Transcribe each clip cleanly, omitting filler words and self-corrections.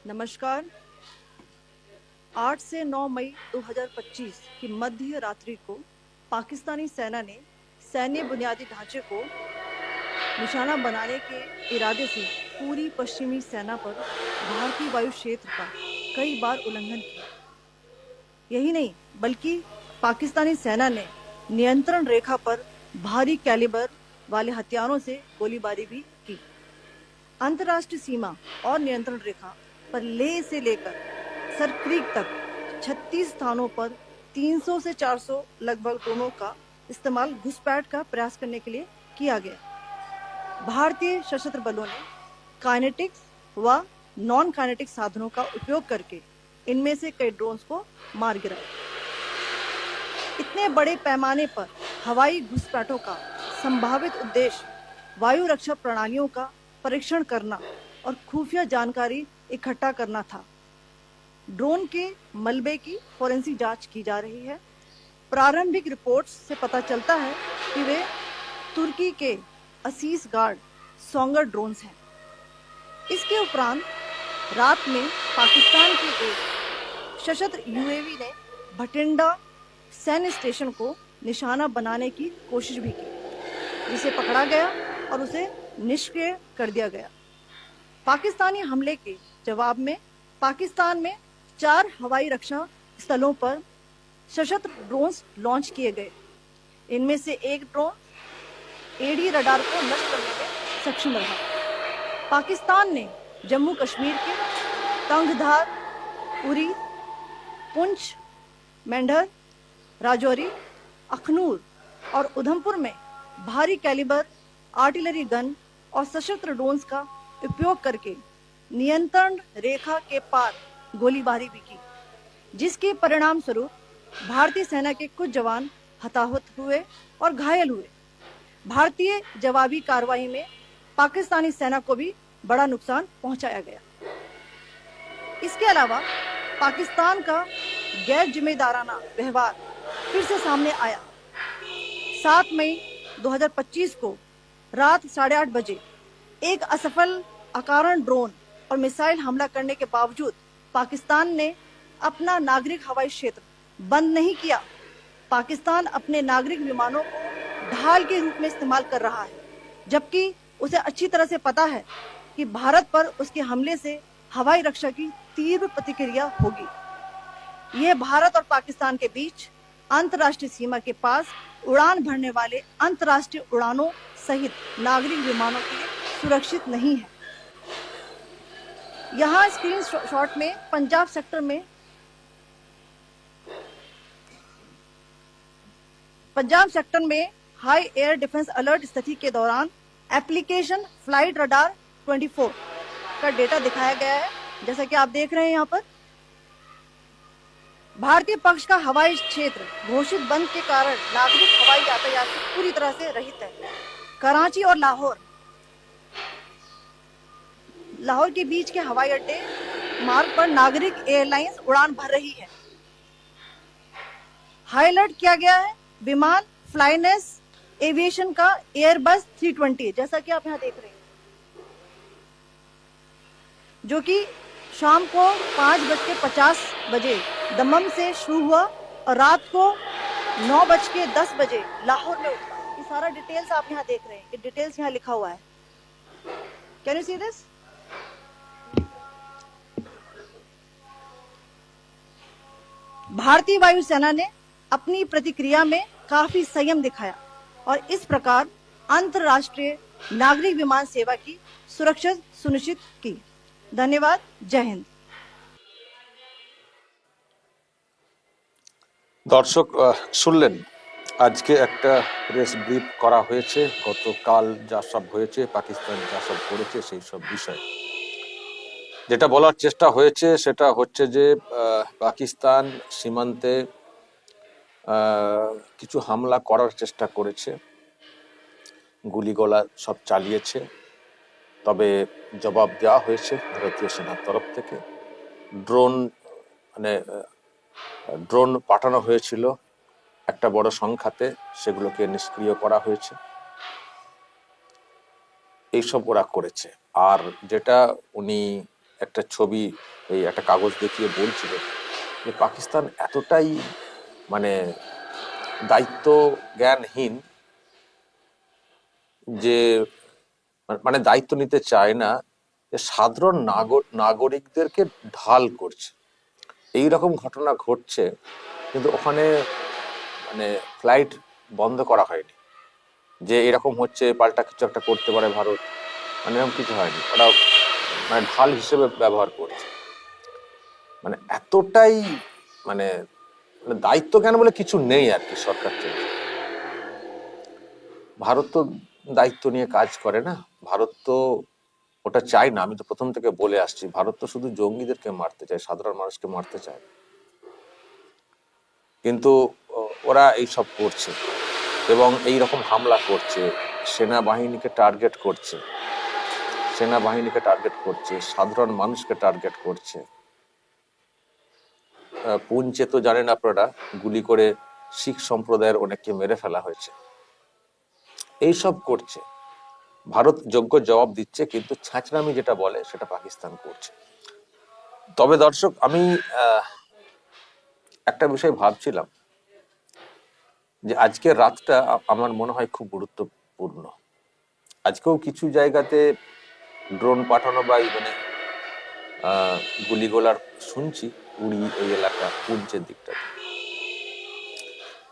नमस्कार। 8 से 9 मई 2025 की मध्य रात्रि को पाकिस्तानी सेना ने सैन्य बुनियादी ढांचे को निशाना बनाने के इरादे से पूरी पश्चिमी सेना पर भारतीय वायु क्षेत्र का कई बार उल्लंघन किया। यही नहीं, बल्कि पाकिस्तानी सेना ने नियंत्रण रेखा पर भारी कैलिबर वाले हथियारों से गोलीबारी भी की। अंतर्राष्ट्रीय सीमा और नियंत्रण रेखा पर लेह से लेकर सरक्रीक तक 36 स्थानों पर 300 से 400 लगभग ड्रोनों का इस्तेमाल घुसपैठ का प्रयास करने के लिए किया गया। भारतीय सशस्त्र बलों ने काइनेटिक्स व नॉन काइनेटिक साधनों का उपयोग करके इनमें से कई ड्रोन्स को मार गिराया। इतने बड़े पैमाने पर हवाई घुसपैठों का संभावित उद्देश्य वायु रक्षा प्रणालियों का परीक्षण करना और खुफिया जानकारी इकट्ठा करना था। ड्रोन के मलबे की फोरेंसिक जांच की जा रही है। प्रारंभिक रिपोर्ट्स से पता चलता है कि वे तुर्की के असीस गार्ड सोंगर ड्रोन्स हैं। इसके उपरांत रात में पाकिस्तान के एक सशस्त्र यूएवी ने भटिंडा सैन्य स्टेशन को निशाना बनाने की कोशिश भी की, जिसे पकड़ा गया और उसे निष्क्रिय कर दिया गया। पाकिस्तानी हमले के जवाब में पाकिस्तान में 4 हवाई रक्षा स्थलों पर सशस्त्र ड्रोन्स लॉन्च किए गए। इनमें से एक ड्रोन एडी रडार को नष्ट करने में सक्षम रहा। पाकिस्तान ने जम्मू कश्मीर के तंगधार, उरी, पुंछ, मेंढर, राजौरी, अखनूर और उधमपुर में भारी कैलिबर आर्टिलरी गन और सशस्त्र ड्रोन्स का उपयोग करके नियंत्रण रेखा के पार गोलीबारी भी की, जिसके परिणाम स्वरूप भारतीय सेना के कुछ जवान हताहत हुए और घायल हुए। भारतीय जवाबी कार्रवाई में पाकिस्तानी सेना को भी बड़ा नुकसान पहुंचाया गया। इसके अलावा पाकिस्तान का गैर जिम्मेदाराना व्यवहार फिर से सामने आया। 7 मई 2025 को रात 8:30 बजे एक असफल अकारण ड्रोन और मिसाइल हमला करने के बावजूद पाकिस्तान ने अपना नागरिक हवाई क्षेत्र बंद नहीं किया। पाकिस्तान अपने नागरिक विमानों को ढाल के रूप में इस्तेमाल कर रहा है, जबकि उसे अच्छी तरह से पता है कि भारत पर उसके हमले से हवाई रक्षा की तीव्र प्रतिक्रिया होगी। यह भारत और पाकिस्तान के बीच अंतर्राष्ट्रीय सीमा के पास उड़ान भरने वाले अंतर्राष्ट्रीय उड़ानों सहित नागरिक विमानों के लिए सुरक्षित नहीं है। यहाँ स्क्रीन शॉट में पंजाब सेक्टर में हाई एयर डिफेंस अलर्ट स्थिति के दौरान एप्लीकेशन फ्लाइट रडार 24 का डेटा दिखाया गया है। जैसा कि आप देख रहे हैं, यहाँ पर भारतीय पक्ष का हवाई क्षेत्र घोषित बंद के कारण नागरिक हवाई यातायात पूरी तरह से रहित है। कराची और लाहौर के बीच के हवाई अड्डे मार्ग पर नागरिक एयरलाइंस उड़ान भर रही है। हाई अलर्ट किया गया है विमान फ्लाइनेस एविएशन का एयरबस 320, जैसा कि आप यहाँ देख रहे हैं, जो कि शाम को 5:50 बजे दमम से शुरू हुआ और रात को 9:10 बजे लाहौर में उतरा। ये सारा डिटेल्स आप यहाँ देख रहे हैं, ये डिटेल्स यहाँ लिखा हुआ है। Can you see this? भारतीय वायुसेना ने अपनी प्रतिक्रिया में काफी संयम दिखाया और इस प्रकार अंतरराष्ट्रीय नागरिक विमान सेवा की सुरक्षा सुनिश्चित की। धन्यवाद। जय हिंद। দর্শক শুনলেন, আজকে একটা প্রেস ব্রিফ করা হয়েছে গতকাল যা সব হয়েছে, পাকিস্তান যা সব করেছে সেই সব বিষয়। যেটা বলার চেষ্টা হয়েছে সেটা হচ্ছে যে পাকিস্তান সীমান্তে কিছু হামলা করার চেষ্টা করেছে, গুলিগোলা সব চালিয়েছে, তবে জবাব দেওয়া হয়েছে ভারতীয় সেনার তরফ থেকে। ড্রোন পাঠানো হয়েছিল একটা বড় সংখ্যাতে, সেগুলোকে নিষ্ক্রিয় করা হয়েছে। এইসব ওরা করেছে। আর যেটা উনি একটা ছবি, এই একটা কাগজ দেখিয়ে বলছিল যে পাকিস্তান এতটাই মানে দায়িত্ব জ্ঞানহীন যে মানে দায়িত্ব নিতে চায় না, যে সাধারণ নাগরিকদেরকে ঢাল করছে। এই রকম ঘটনা ঘটছে, কিন্তু ওখানে মানে ফ্লাইট বন্ধ করা হয়নি যে এরকম হচ্ছে পাল্টা কিছু একটা করতে পারে ভারত, মানে এরকম কিছু হয়নি। ওরা মানে ঢাল হিসেবে ব্যবহার করছে। মানে এতটাই মানে মানে দায়িত্ব জ্ঞান বলে কিছু নেই আর কি সরকার থেকে। ভারত তো দায়িত্ব নিয়ে কাজ করে না, ভারত তো ওটা চাই না। আমি তো প্রথম থেকে বলে আসছি, ভারত তো শুধু জঙ্গিদেরকে মারতে চায়, সাধারণ মানুষকে মারতে চায়। কিন্তু ওরা এইসব করছে এবং এই রকম হামলা করছে, সেনাবাহিনীকে টার্গেট করছে, সেনাবাহিনীকে টার্গেট করছে, সাধারণ মানুষকে টার্গেট করছে। পুঞ্চে তো জানেন আপনারা, গুলি করে শিখ সম্প্রদায়ের অনেককে মেরে ফেলা হয়েছে। এইসব করছে, ভারত যোগ্য জবাব দিচ্ছে, কিন্তু ছ্যাঁচড়ামি যেটা বলে সেটা পাকিস্তান করছে। তবে দর্শক, আমি একটা বিষয় ভাবছিলাম যে আজকের রাতটা আমার মনে হয় খুব গুরুত্বপূর্ণ। আজকেও কিছু জায়গাতে ড্রোন পাঠানো বা মানে গুলিগোলার শুনছি, উড়ি ওই এলাকা পুঞ্চের দিকটা।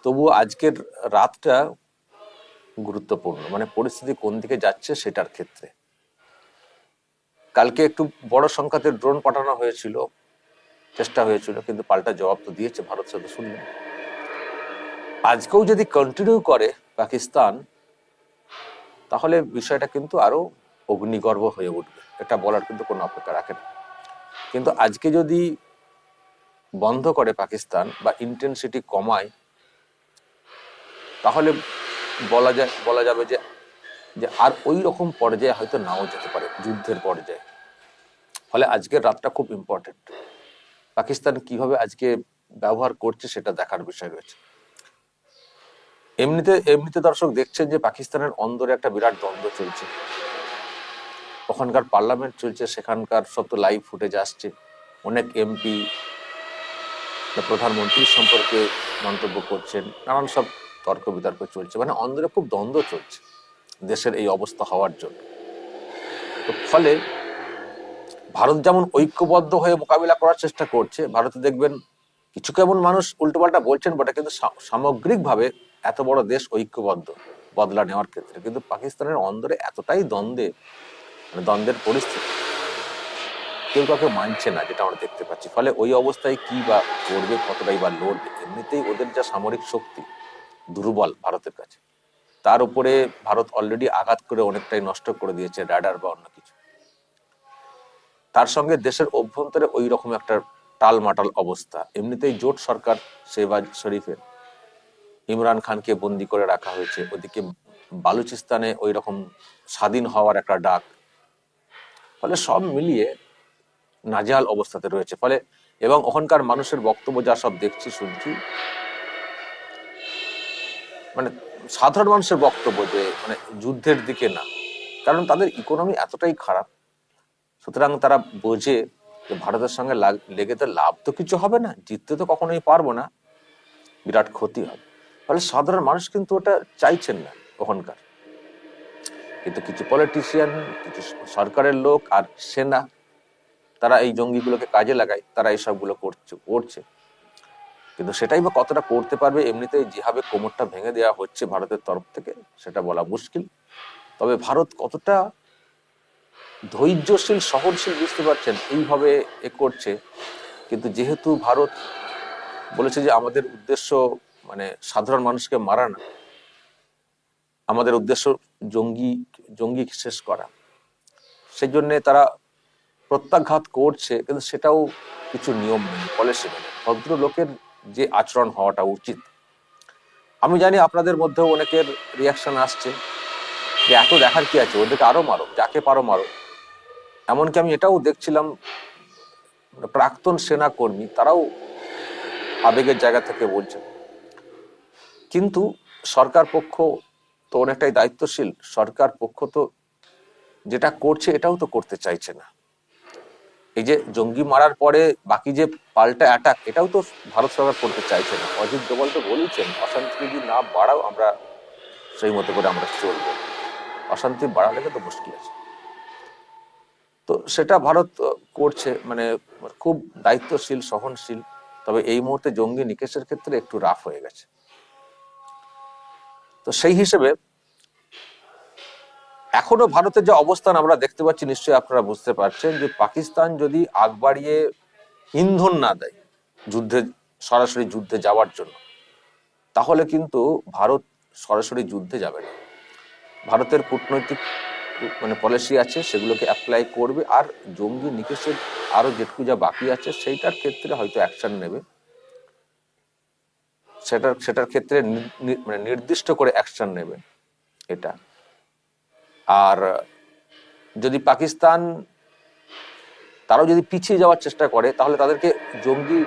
তবুও আজকের রাতটা গুরুত্বপূর্ণ, মানে পরিস্থিতি কোন দিকে যাচ্ছে সেটার ক্ষেত্রে। কালকে একটু বড় সংখ্যাতে ড্রোন পাঠানো হয়েছিল, চেষ্টা হয়েছিল, কিন্তু পাল্টা জবাব তো দিয়েছে ভারত, সাথে শুনলেন। আজকেও যদি কন্টিনিউ করে পাকিস্তান, তাহলে বিষয়টা কিন্তু আরো অগ্নিগর্ভ হয়ে উঠবে, এটা বলার কিন্তু কোনো অপেক্ষা রাখে না। কিন্তু আজকে যদি বন্ধ করে পাকিস্তান বা ইন্টেন্সিটি কমায়, তাহলে বলা যাবে যে যে আর ওই রকম পর্যায়ে হয়তো নাও যেতে পারে, যুদ্ধের পর্যায়ে। ফলে আজকের রাতটা খুব ইম্পর্টেন্ট। পাকিস্তান কিভাবে আজকে ব্যবহার করছে সেটা দেখার বিষয় রয়েছে। এমনিতে এমনিতে দর্শক দেখছেন যে পাকিস্তানের অন্দরে একটা বিরাট দ্বন্দ্ব চলছে। ওখানকার পার্লামেন্ট চলছে, সেখানকার সব তো লাইভ ফুটেজ আসছে। অনেক এমপি প্রধানমন্ত্রীর সম্পর্কে মন্তব্য করছেন, নানান সব তর্ক বিতর্ক চলছে, মানে অন্দরে খুব দ্বন্দ্ব চলছে দেশের এই অবস্থা হওয়ার জন্য। তো ফলে ভারত যেমন ঐক্যবদ্ধ হয়ে মোকাবিলা করার চেষ্টা করছে, ভারতে দেখবেন কিছু কেমন মানুষ উল্টোপাল্টা বলছেন বটে, কিন্তু সামগ্রিকভাবে এত বড় দেশ ঐক্যবদ্ধ বদলা নেওয়ার ক্ষেত্রে। কিন্তু পাকিস্তানের অন্দরে এতটাই মানে দ্বন্দ্বের পরিস্থিতি, কেউ কাউকে মানছে না, যেটা আমরা দেখতে পাচ্ছি। ফলে ওই অবস্থায় কি বা করবে, কতটাই বা লড়বে। এমনিতেই ওদের যা সামরিক শক্তি দুর্বল ভারতের কাছে, তার উপরে ভারত অলরেডি আঘাত করে অনেকটাই নষ্ট করে দিয়েছে রাডার বা অন্য কিছু। তার সঙ্গে দেশের অভ্যন্তরে ওই রকম একটা টালমাটাল অবস্থা। এমনিতেই জোট সরকার শেহবাজ শরীফের, ইমরান খানকে বন্দি করে রাখা হয়েছে, ওদিকে বালুচিস্তানে ওই রকম স্বাধীন হওয়ার একটা ডাক। ফলে সব মিলিয়ে নাজেহাল অবস্থাতে রয়েছে। ফলে এবং ওখানকার মানুষের বক্তব্য যা সব দেখছি শুনছি, মানে সাধারণ মানুষের বক্তব্য যে মানে যুদ্ধের দিকে না, কারণ তাদের ইকোনমি এতটাই খারাপ। সুতরাং তারা বোঝে যে ভারতের সঙ্গে লেগে তো লাভ তো কিছু হবে না, জিততে তো কখনোই পারবো না, বিরাট ক্ষতি হবে। ফলে সাধারণ মানুষ কিন্তু ওটা চাইছেন না ওখানকার। কিন্তু কিছু পলিটিশিয়ান, কিছু সরকারের লোক আর সেনা, তারা এই জঙ্গিগুলোকে কাজে লাগায়, তারা এইসবগুলো করছে। কিন্তু সেটাই বা কতটা করতে পারবে, এমনিতেই যেভাবে কোমরটা ভেঙে দেওয়া হচ্ছে ভারতের তরফ থেকে, সেটা বলা মুশকিল। তবে ভারত কতটা ধৈর্যশীল, সহনশীল, বুঝতে পারছেন, এইভাবে করছে। কিন্তু যেহেতু ভারত বলেছে যে আমাদের উদ্দেশ্য মানে সাধারণ মানুষকে মারা না, আমাদের উদ্দেশ্য জঙ্গি শেষ করা, সেই জন্য তারা প্রত্যাঘাত করছে, কিন্তু সেটাও কিছু নিয়ম মেনে, পলিসি মেনে, ভদ্রলোকের যে আচরণ হওয়াটা উচিত। আমি জানি আপনাদের মধ্যেও অনেকের রিয়াকশন আসছে যে এত দেখার কি আছে, ওদেরকে আরো মারো, যাকে পারো মারো। এমনকি আমি এটাও দেখছিলাম, প্রাক্তন সেনা কর্মী তারাও আবেগের জায়গা থেকে বলছেন। কিন্তু সরকার পক্ষ তো অনেকটাই দায়িত্বশীল, সরকার পক্ষ তো যেটা করছে এটাও তো করতে চাইছে না। এই যে জঙ্গি মারার পরে বাকি যে পাল্টা অ্যাটাক, এটাও তো ভারত সরকার করতে চাইছে না। অজিত ডোভাল তো বলেছেন, অশান্তি যদি না বাড়াও আমরা সেই মতো করে আমরা চলবো, অশান্তি বাড়ালে কিন্তু মুশকিল আছে। তো সেটা ভারত করছে, মানে খুব দায়িত্বশীল, সহনশীল। তবে এই মুহূর্তে জঙ্গি নিকেশের ক্ষেত্রে একটু রাফ হয়ে গেছে। তো সেই হিসেবে এখনো ভারতের যে অবস্থান আমরা দেখতে পাচ্ছি, নিশ্চয়ই আপনারা বুঝতে পারছেন যে পাকিস্তান যদি আগ বাড়িয়ে ইন্ধন না দেয় যুদ্ধে, সরাসরি যুদ্ধে যাওয়ার জন্য, তাহলে কিন্তু ভারত সরাসরি যুদ্ধে যাবে না। ভারতের কূটনৈতিক মানে পলিসি আছে, সেগুলোকে অ্যাপ্লাই করবে, আর জঙ্গি নিকেশের আরো যেটুকু যা বাকি আছে সেইটার ক্ষেত্রে হয়তো অ্যাকশন নেবে, সেটার ক্ষেত্রে মানে নির্দিষ্ট করে অ্যাকশন নেবে এটা। আর যদি পাকিস্তান তারাও যদি পিছিয়ে যাওয়ার চেষ্টা করে, তাহলে তাদেরকে জঙ্গি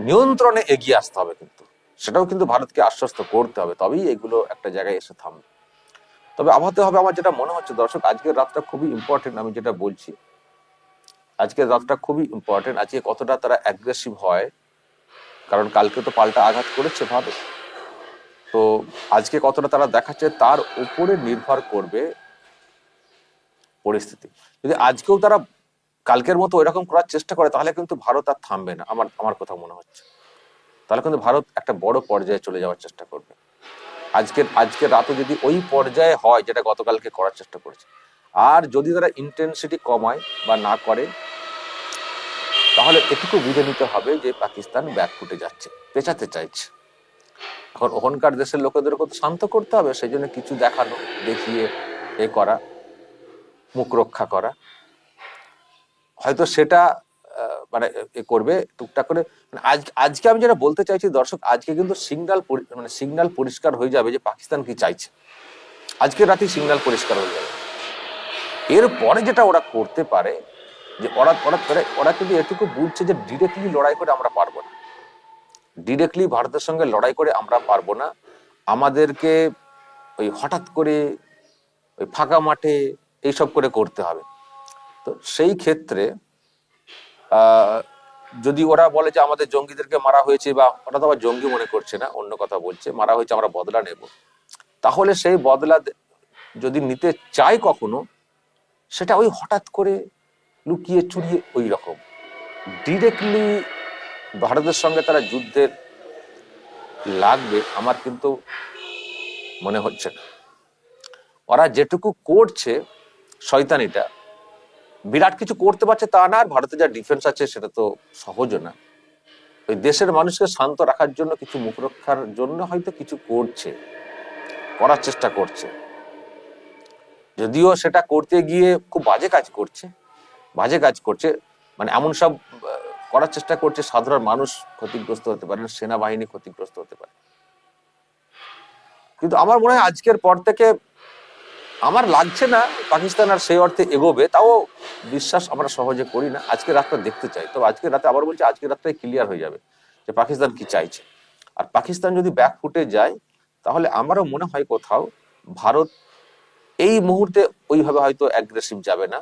নিয়ন্ত্রণে এগিয়ে আসতে হবে, কিন্তু সেটাও কিন্তু ভারতকে আশ্বস্ত করতে হবে, তবেই এগুলো একটা জায়গায় এসে থামবে। তবে আবহাওয়াতে হবে, আমার যেটা মনে হচ্ছে দর্শক, আজকের রাতটা খুবই ইম্পর্টেন্ট। আমি যেটা বলছি, আজকের রাতটা খুবই ইম্পর্টেন্ট। আজকে কতটা তারা অ্যাগ্রেসিভ হয়, কারণ কালকে তো পাল্টা আঘাত করেছে ভারত, তো আজকে কতটা তারা দেখাচ্ছে তার উপরে নির্ভর করবে পরিস্থিতি। যদি আজকেও তারা কালকের মতো ওইরকম করার চেষ্টা করে, তাহলে কিন্তু ভারত আর থামবে না, আমার কথা মনে হচ্ছে। তাহলে কিন্তু ভারত একটা বড় পর্যায়ে চলে যাওয়ার চেষ্টা করবে। আজকের রাতে যদি ওই পর্যায়ে হয় যেটা গতকালকে করার চেষ্টা করেছে, আর যদি তারা ইন্টেন্সিটি কমায় বা না করে, তাহলে এটুকু বুঝে নিতে হবে যে পাকিস্তান ব্যাকফুটে যাচ্ছে, পেঁচাতে চাইছে। এখন ওখানকার দেশের লোকেদেরকে তো শান্ত করতে হবে, সেই জন্য কিছু দেখানো, দেখিয়ে এ করা, মুখ রক্ষা করা, হয়তো সেটা মানে এ করবে টুকটাক করে। মানে আজকে আমি যেটা বলতে চাইছি দর্শক, আজকে কিন্তু সিগন্যাল পরিষ্কার হয়ে যাবে যে পাকিস্তান কি চাইছে। আজকে রাতেই সিগন্যাল পরিষ্কার হয়ে যাবে। এরপরে যেটা ওরা করতে পারে, যে ওরা কিন্তু এটুকু বুঝছে যে ডিরেক্টলি লড়াই করে আমরা পারবো না, ডিরেক্টলি ভারতের সঙ্গে লড়াই করে আমরা পারবো না, আমাদেরকে ওই হঠাৎ করে ওই ফাঁকা মাঠে এইসব করে করতে হবে। তো সেই ক্ষেত্রে যদি ওরা বলে যে আমাদের জঙ্গিদেরকে মারা হয়েছে, বা ওরা তো আবার জঙ্গি মনে করছে না, অন্য কথা বলছে, মারা হয়েছে, আমরা বদলা নেব, তাহলে সেই বদলা যদি নিতে চাই কখনো, সেটা ওই হঠাৎ করে লুকিয়ে চুরিয়ে ওই রকম ডিরেক্টলি ভারতের সঙ্গে তারা যুদ্ধের লাগবে আমার কিন্তু মনে হচ্ছে না। ওরা যেটুকু করছে শয়তানিটা, বিরাট কিছু করতে পারছে তা না, আর ভারতের যা ডিফেন্স আছে সেটা তো সহজও না। ওই দেশের মানুষকে শান্ত রাখার জন্য, কিছু মুখ রক্ষার জন্য হয়তো কিছু করার চেষ্টা করছে, যদিও সেটা করতে গিয়ে খুব বাজে কাজ করছে, মানে এমন সব করার চেষ্টা করছে সাধারণ মানুষ ক্ষতিগ্রস্ত হতে পারে, সেনাবাহিনী ক্ষতিগ্রস্ত হতে পারে। কিন্তু আমার মনে হয় আজকের পর থেকে আমার লাগছে না পাকিস্তান আর সেই অর্থে এগোবে, তাও বিশ্বাস আমরা সহজে করি না। আজকে রাতটা দেখতে চাই, তবে আজকের রাতে আবার বলছি, আজকের রাতটাই ক্লিয়ার হয়ে যাবে যে পাকিস্তান কি চাইছে। আর পাকিস্তান যদি ব্যাকফুটে যায়, তাহলে আমারও মনে হয় কোথাও ভারত এই মুহূর্তে ওইভাবে হয়তো অ্যাগ্রেসিভ যাবে না,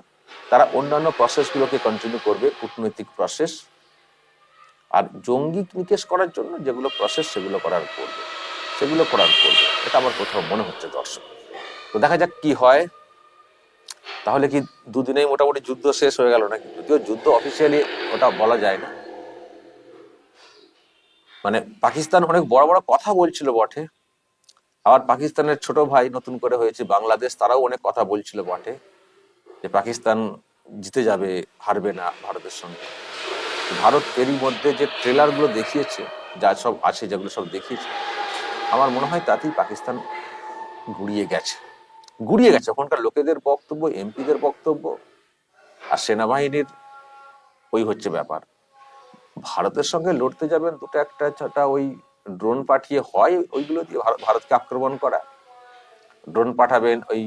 তারা অন্যান্য প্রসেসগুলোকে কন্টিনিউ করবে, কূটনৈতিক প্রসেস, আর জঙ্গি নিকেশ করার জন্য যেগুলো প্রসেস সেগুলো করার করবে। এটা আমার কোথাও মনে হচ্ছে দর্শক। তো দেখা যাক কি হয়। তাহলে কি দুদিনেই মোটামুটি যুদ্ধ শেষ হয়ে গেল নাকি? যদিও যুদ্ধ অফিসিয়ালি ওটা বলা যায় না, মানে পাকিস্তান অনেক বড় বড় কথা বলছিল বটে, আবার পাকিস্তানের ছোট ভাই নতুন করে হয়েছে বাংলাদেশ, তারাও অনেক কথা বলছিল বটে যে পাকিস্তান জিতে যাবে, হারবে না ভারতের সঙ্গে। ভারত এরই মধ্যে যে ট্রেলার গুলো দেখিয়েছে, যা সব আছে যেগুলো সব দেখিয়েছে, আমার মনে হয় তাতেই পাকিস্তান গুড়িয়ে গেছে। ওখানকার লোকেদের বক্তব্য, এমপিদের বক্তব্য, আর সেনাবাহিনীর ওই হচ্ছে ব্যাপার। ভারতের সঙ্গে লড়তে যাবেন দুটো একটা ছটা ওই ড্রোন পাঠিয়ে, হয় ওইগুলো দিয়ে ভারতকে আক্রমণ করা, ড্রোন পাঠাবেন, ওই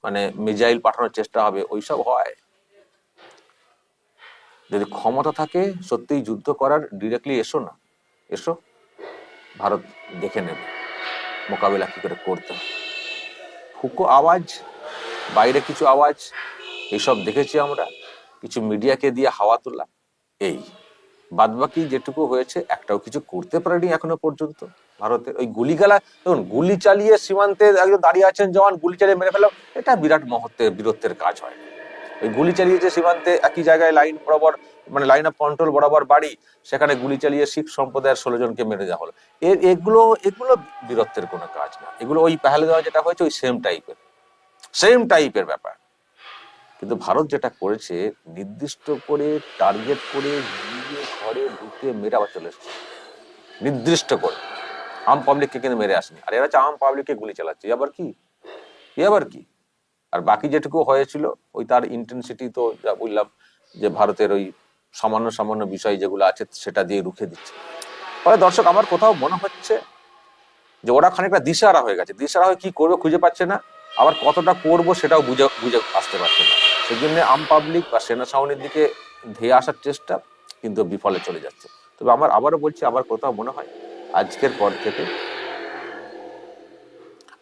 মানে মিসাইল পাঠানোর চেষ্টা হবে, ওইসব হয়। যদি ক্ষমতা থাকে সত্যিই যুদ্ধ করার, ডিরেক্টলি এসো, ভারত দেখে নেবে মোকাবিলা কি করে করতে হয়। হুকো আওয়াজ, বাইরে কিছু আওয়াজ, এইসব দেখেছি আমরা, কিছু মিডিয়াকে দিয়ে হাওয়া তোলা, এই বাদবাকি যেটুকু হয়েছে একটাও কিছু করতে পারেনি এখনো পর্যন্ত ভারতের। ওই গুলিগালা, দেখুন গুলি চালিয়ে সীমান্তে একজন দাঁড়িয়ে আছেন জওয়ান, গুলি চালিয়ে মেরে ফেলাম, এটা বিরাট মহত্বের বীরত্বের কাজ হয় না। ওই গুলি চালিয়েছে সীমান্তে একই জায়গায় লাইন বরাবর, মানে লাইন অফ কন্ট্রোল বরাবর বাড়ি, সেখানে গুলি চালিয়ে শিখ সম্প্রদায়ের 16 জনকে মেরে দেওয়া হলো। এগুলো এগুলো বীরত্বের কোনো কাজ না। এগুলো ওই পেহেলগাঁও যেটা হয়েছে ওই সেম টাইপের ব্যাপার। কিন্তু ভারত যেটা করেছে, নির্দিষ্ট করে টার্গেট করে গিয়ে ঘরে ঢুকে মেরে আবার চলে এসেছে, নির্দিষ্ট করে। আম পাবলিককে কিন্তু মেরে আসেনি, আর এরা হচ্ছে আম পাবলিককে গুলি চালাচ্ছে। আবার কি আর বাকি যেটুকু হয়েছিল ওই তার ইন্টেন্সিটি তো যা বললাম, যে ভারতের ওই সামান্য সামান্য বিষয় যেগুলো আছে সেটা দিয়ে রুখে দিচ্ছে। ফলে দর্শক, আমার কোথাও মনে হচ্ছে যে ওরা খানিকটা দিশাহারা হয়ে গেছে। দিশাহারা হয়ে কি করবে খুঁজে পাচ্ছে না, আবার কতটা করবো সেটাও বুঝে বুঝে আসতে পারছে না। সেই জন্য আম পাবলিক বা সেনা ছাউনির দিকে ধেয়ে আসার চেষ্টা কিন্তু বিফলে চলে যাচ্ছে। তবে আমার আবারও বলছি, আমার কোথাও মনে হয় আজকের পর থেকে,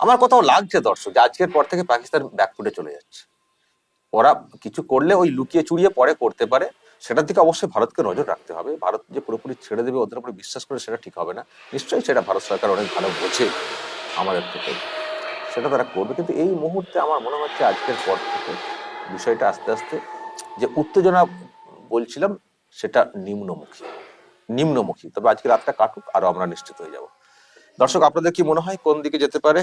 আমার কোথাও লাগছে দর্শক, যে আজকের পর থেকে পাকিস্তান ব্যাকফুটে চলে যাচ্ছে। ওরা কিছু করলে ওই লুকিয়ে চুরিয়ে পরে করতে পারে, সেটার দিকে অবশ্যই ভারতকে নজর রাখতে হবে। ভারত যে পুরোপুরি ছেড়ে দেবে ওদের উপরে বিশ্বাস করে, সেটা ঠিক হবে না। নিশ্চয়ই সেটা ভারত সরকার অনেক ভালো বোঝে আমাদের থেকে, সেটা তারা করবে। কিন্তু এই মুহূর্তে আমার মনে হচ্ছে আজকের পর থেকে বিষয়টা আস্তে আস্তে, যে উত্তেজনা বলছিলাম, সেটা নিম্নমুখী। তবে আজকে রাতটা কাটুক, আরো আমরা নিশ্চিত হয়ে যাব। দর্শক, আপনাদের কি মনে হয় কোন দিকে যেতে পারে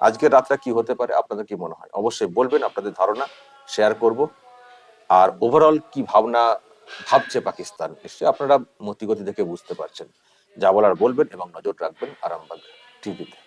আজকের রাতটা, কি হতে পারে, আপনাদের কি মনে হয় অবশ্যই বলবেন, আপনাদের ধারণা শেয়ার করব। আর ওভারঅল কি ভাবছে পাকিস্তান, নিশ্চয়ই আপনারা মতিগতি দেখে বুঝতে পারছেন। যা বলার বলবেন এবং নজর রাখবেন আরামবাগ টিভিতে।